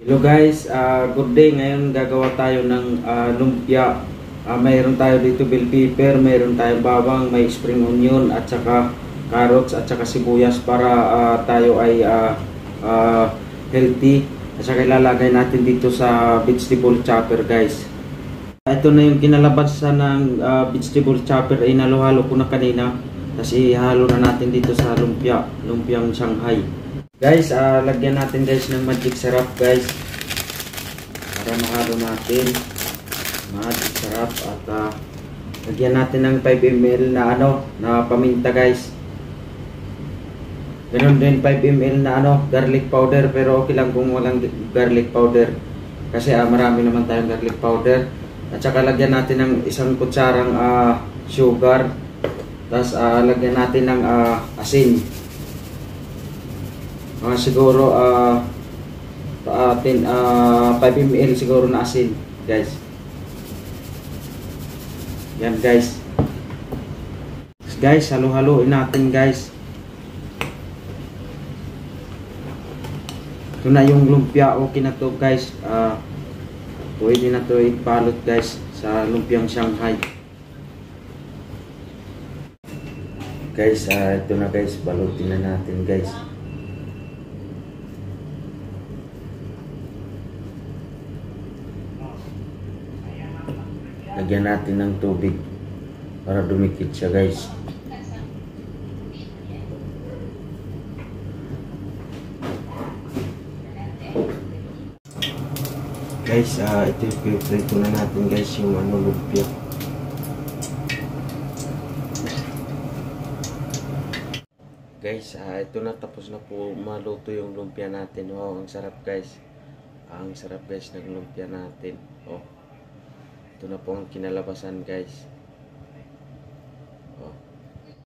Hello guys, good day. Ngayon gagawa tayo ng lumpia. Mayroon tayo dito bell pepper, mayroon tayong bawang, may spring onion at saka carrots at saka sibuyas para tayo ay healthy. At saka ilalagay natin dito sa vegetable chopper guys. Ito na yung kinalabasan ng vegetable chopper ay nalo-halo ko na kanina. Tapos ihalo na natin dito sa lumpiang Shanghai. Guys, lagyan natin guys ng magic syrup guys para mahalo natin magic syrup at lagyan natin ng 5 ml na paminta guys. Ganun din 5 ml na garlic powder, pero okay lang kung walang garlic powder kasi marami naman tayong garlic powder. At saka lagyan natin ng isang kutsarang sugar. Tapos lagyan natin ng asin. Siguro 5 ml siguro na asin guys. Yan guys. Guys, halo-haloin natin guys. Ito na yung lumpia. Okay na to guys. Pwede na to ibalot guys sa lumpiang Shanghai. Guys, ito na guys, balutin na natin guys. Lagyan natin ng tubig para dumikit siya guys. Guys, ito yung prito na natin guys, yung lumpia. Guys, ito na, tapos na po maluto yung lumpia natin. Wow, ang sarap guys. Ang sarap guys ng lumpia natin. Oh. Ito na po ang kinalabasan guys.